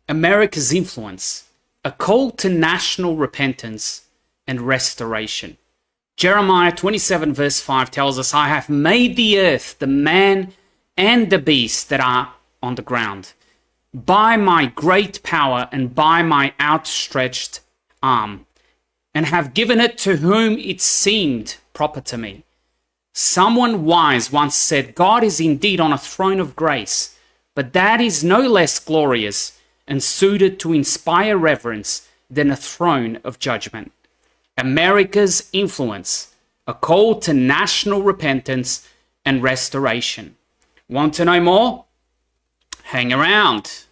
America's influence, a call to national repentance and restoration. Jeremiah 27 verse 5 tells us, I have made the earth, the man and the beast that are on the ground, by my great power and by my outstretched arm, and have given it to whom it seemed proper to me. Someone wise once said, God is indeed on a throne of grace, but that is no less glorious and suited to inspire reverence than a throne of judgment. America's influence, a call to national repentance and restoration. Want to know more? Hang around.